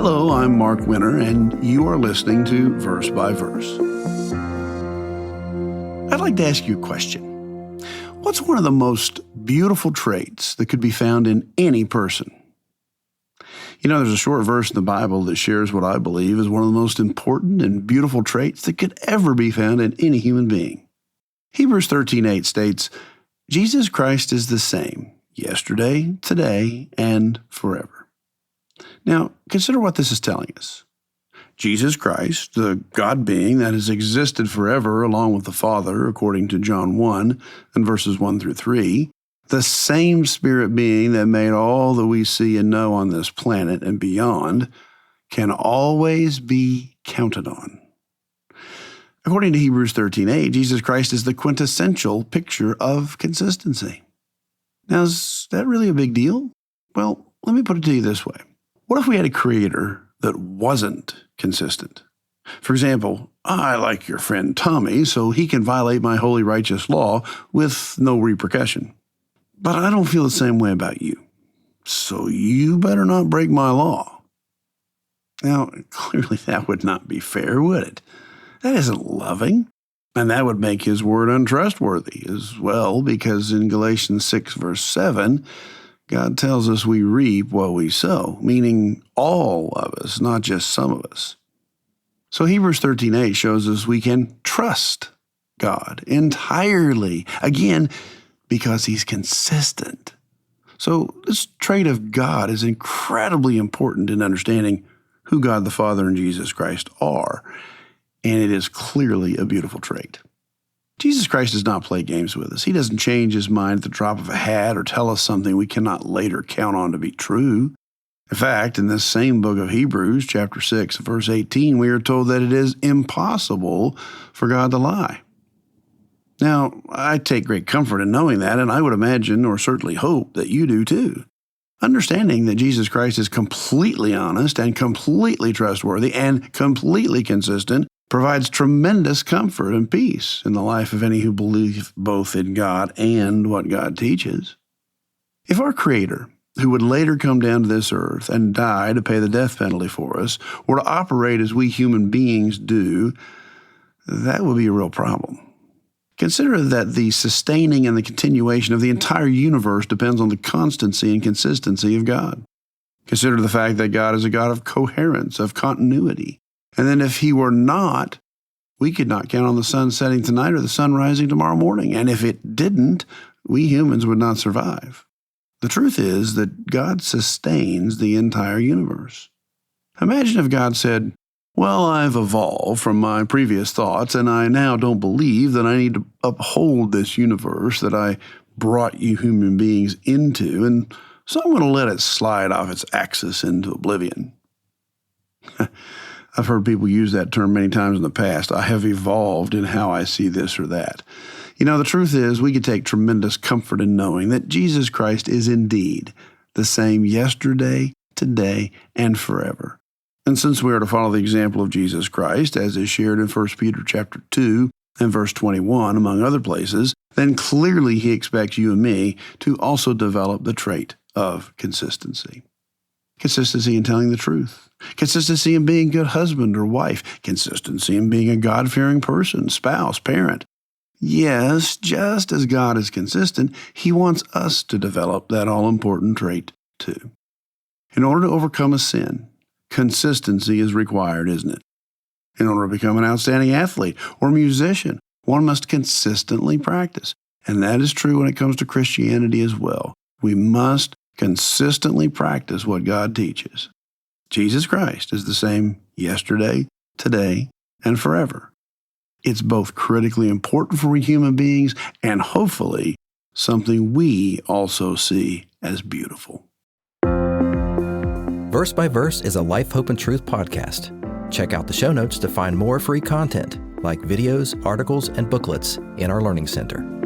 Hello, I'm Mark Winter, and you are listening to Verse by Verse. I'd like to ask you a question. What's one of the most beautiful traits that could be found in any person? You know, there's a short verse in the Bible that shares what I believe is one of the most important and beautiful traits that could ever be found in any human being. Hebrews 13:8 states, Jesus Christ is the same, yesterday, today, and forever. Now, consider what this is telling us. Jesus Christ, the God being that has existed forever along with the Father, according to John 1 and verses 1 through 3, the same Spirit being that made all that we see and know on this planet and beyond, can always be counted on. According to Hebrews 13:8, Jesus Christ is the quintessential picture of consistency. Now, is that really a big deal? Well, let me put it to you this way. What if we had a creator that wasn't consistent? For example, I like your friend Tommy, so he can violate my holy righteous law with no repercussion. But I don't feel the same way about you, so you better not break my law. Now, clearly that would not be fair, would it? That isn't loving, and that would make his word untrustworthy as well, because in Galatians 6, verse 7, God tells us we reap what we sow, meaning all of us, not just some of us. So Hebrews 13:8 shows us we can trust God entirely, again, because he's consistent. So this trait of God is incredibly important in understanding who God the Father and Jesus Christ are, and it is clearly a beautiful trait. Jesus Christ does not play games with us. He doesn't change his mind at the drop of a hat or tell us something we cannot later count on to be true. In fact, in this same book of Hebrews, chapter 6, verse 18, we are told that it is impossible for God to lie. Now, I take great comfort in knowing that, and I would imagine, or certainly hope, that you do too. Understanding that Jesus Christ is completely honest and completely trustworthy and completely consistent provides tremendous comfort and peace in the life of any who believe both in God and what God teaches. If our Creator, who would later come down to this earth and die to pay the death penalty for us, were to operate as we human beings do, that would be a real problem. Consider that the sustaining and the continuation of the entire universe depends on the constancy and consistency of God. Consider the fact that God is a God of coherence, of continuity. And then if he were not, we could not count on the sun setting tonight or the sun rising tomorrow morning. And if it didn't, we humans would not survive. The truth is that God sustains the entire universe. Imagine if God said, well, I've evolved from my previous thoughts, and I now don't believe that I need to uphold this universe that I brought you human beings into, and so I'm going to let it slide off its axis into oblivion. I've heard people use that term many times in the past. I have evolved in how I see this or that. You know, the truth is we could take tremendous comfort in knowing that Jesus Christ is indeed the same yesterday, today, and forever. And since we are to follow the example of Jesus Christ, as is shared in 1 Peter chapter 2 and verse 21, among other places, then clearly he expects you and me to also develop the trait of consistency. Consistency in telling the truth. Consistency in being a good husband or wife. Consistency in being a God-fearing person, spouse, parent. Yes, just as God is consistent, he wants us to develop that all-important trait too. In order to overcome a sin, consistency is required, isn't it? In order to become an outstanding athlete or musician, one must consistently practice. And that is true when it comes to Christianity as well. We must consistently practice what God teaches. Jesus Christ is the same yesterday, today, and forever. It's both critically important for we human beings and hopefully something we also see as beautiful. Verse by Verse is a Life, Hope, and Truth podcast. Check out the show notes to find more free content like videos, articles, and booklets in our Learning Center.